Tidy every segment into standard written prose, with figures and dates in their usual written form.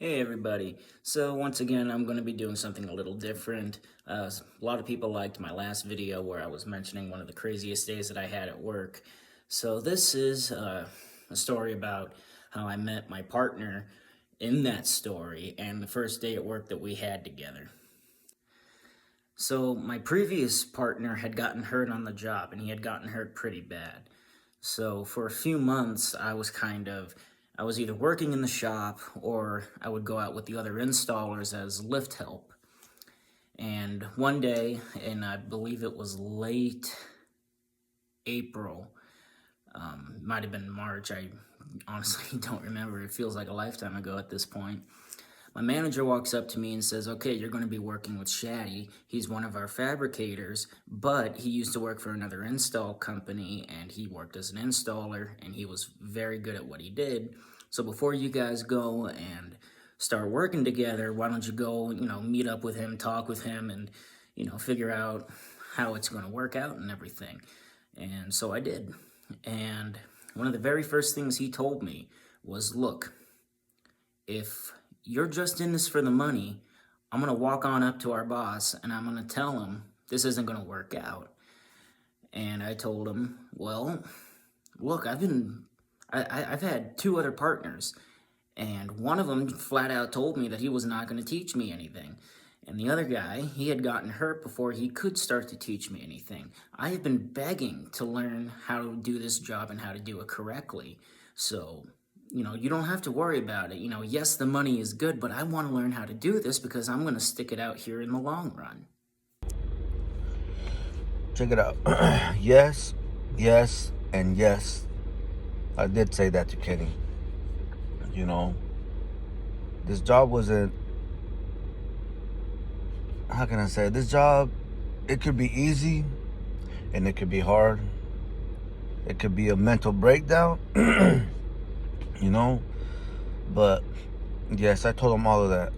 Hey everybody. So once again, I'm going to be doing something a little different. A lot of people liked my last video where I was mentioning one of the craziest days that I had at work. So this is a story about how I met my partner in that story and the first day at work that we had together. So my previous partner had gotten hurt on the job and he had gotten hurt pretty bad. So for a few months, I was either working in the shop or I would go out with the other installers as lift help. And one day, and I believe it was late April, might have been March, I honestly don't remember. It feels like a lifetime ago at this point. My manager walks up to me and says, okay, you're going to be working with Shaddy. He's one of our fabricators, but he used to work for another install company and he worked as an installer and he was very good at what he did. So before you guys go and start working together, why don't you go, meet up with him, talk with him, and, figure out how it's going to work out and everything. And so I did. And one of the very first things he told me was, look, if you're just in this for the money, I'm going to walk on up to our boss and I'm going to tell him this isn't going to work out. And I told him, well, look, I've had two other partners, and one of them flat out told me that he was not going to teach me anything. And the other guy, he had gotten hurt before he could start to teach me anything. I have been begging to learn how to do this job and how to do it correctly. So, you don't have to worry about it. Yes, the money is good, but I want to learn how to do this because I'm going to stick it out here in the long run. Check it out. Yes, yes, and yes. I did say that to Kenny. You know, this job wasn't, how can I say it? This job, it could be easy and it could be hard. It could be a mental breakdown, you know. But yes, I told him all of that.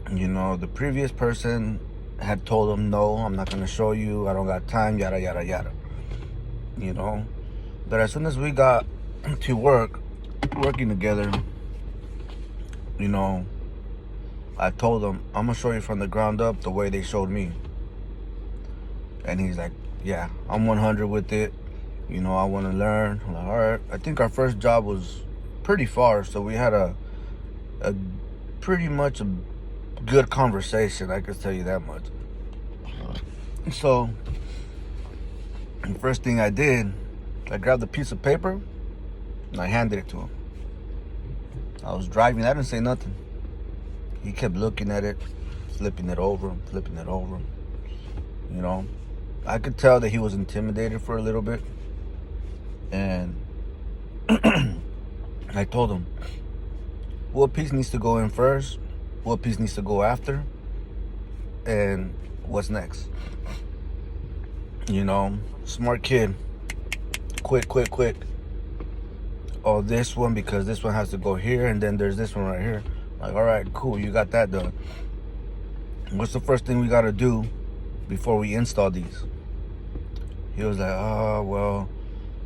The previous person had told him, no, I'm not going to show you. I don't got time, yada, yada, yada. You know. But as soon as we got to working together, you know, I told him, I'm going to show you from the ground up the way they showed me. And he's like, yeah, I'm 100 with it. I want to learn. I'm like, all right. I think our first job was pretty far, so we had a pretty much a good conversation. I can tell you that much. So the first thing I did, I grabbed a piece of paper and I handed it to him. I was driving. I didn't say nothing. He kept looking at it, flipping it over, flipping it over. I could tell that he was intimidated for a little bit. And I told him, what piece needs to go in first, what piece needs to go after, and what's next. Smart kid. Quick. Oh, this one, because this one has to go here, and then there's this one right here. Like, all right, cool, you got that done. What's the first thing we got to do before we install these? He was like, oh, well,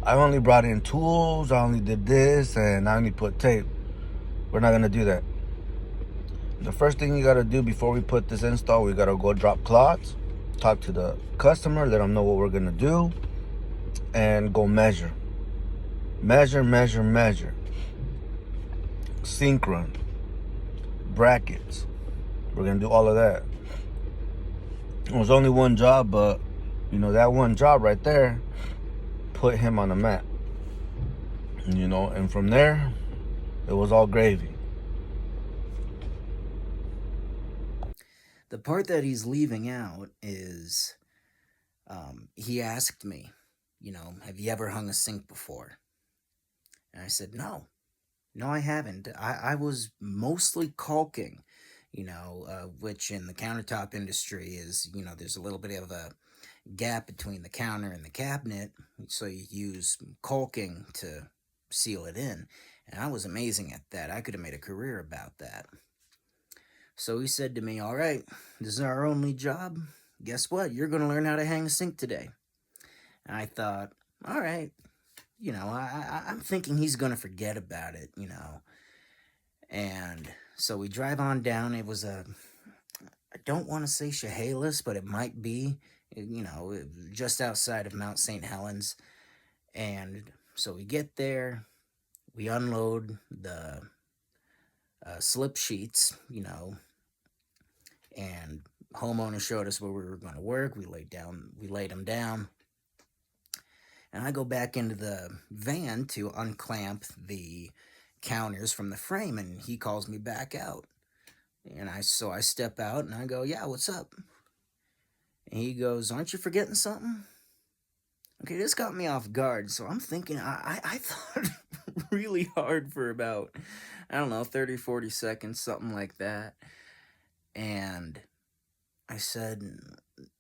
I only brought in tools, I only did this, and I only put tape. We're not going to do that. The first thing you got to do before we put this install, we got to go drop clots, talk to the customer, let them know what we're going to do, and go measure. Measure. Sync run. Brackets. We're going to do all of that. It was only one job, but, that one job right there put him on the map. And from there, it was all gravy. The part that he's leaving out is he asked me, have you ever hung a sink before? And I said, no. No, I haven't. I was mostly caulking, which in the countertop industry is, there's a little bit of a gap between the counter and the cabinet. So you use caulking to seal it in. And I was amazing at that. I could have made a career about that. So he said to me, all right, this is our only job. Guess what? You're going to learn how to hang a sink today. And I thought, all right, I'm thinking he's going to forget about it, And So we drive on down. It was I don't want to say Chehalis, but it might be, just outside of Mount St. Helens. And so we get there, we unload the slip sheets, and homeowner showed us where we were going to work. We laid them down, and I go back into the van to unclamp the counters from the frame, and he calls me back out. And I step out and I go, "Yeah, what's up?" And he goes, "Aren't you forgetting something?" Okay, this got me off guard, so I'm thinking, I thought really hard for about, I don't know, 30, 40 seconds, something like that. And I said,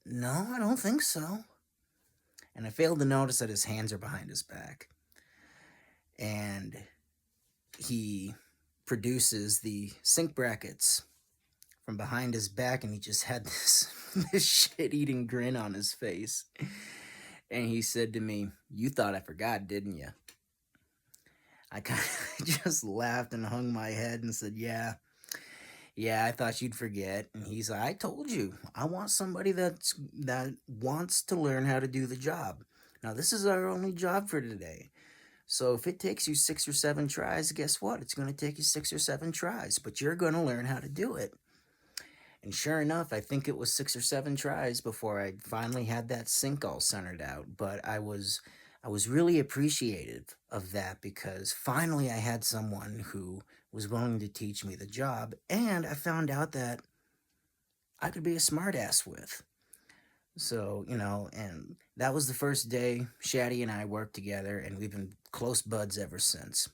"No, I don't think so." And I failed to notice that his hands are behind his back. And he produces the sink brackets from behind his back, and he just had this shit-eating grin on his face. And he said to me, "You thought I forgot, didn't you?" I kind of just laughed and hung my head and said, "Yeah, I thought you'd forget." And he's like, "I told you, I want somebody that wants to learn how to do the job. Now, this is our only job for today. So if it takes you 6 or 7 tries, guess what? It's going to take you 6 or 7 tries, but you're going to learn how to do it." And sure enough, I think it was 6 or 7 tries before I finally had that sink all centered out. But I was really appreciative of that, because finally I had someone who was willing to teach me the job, and I found out that I could be a smartass with. So, and that was the first day Shaddy and I worked together, and we've been close buds ever since.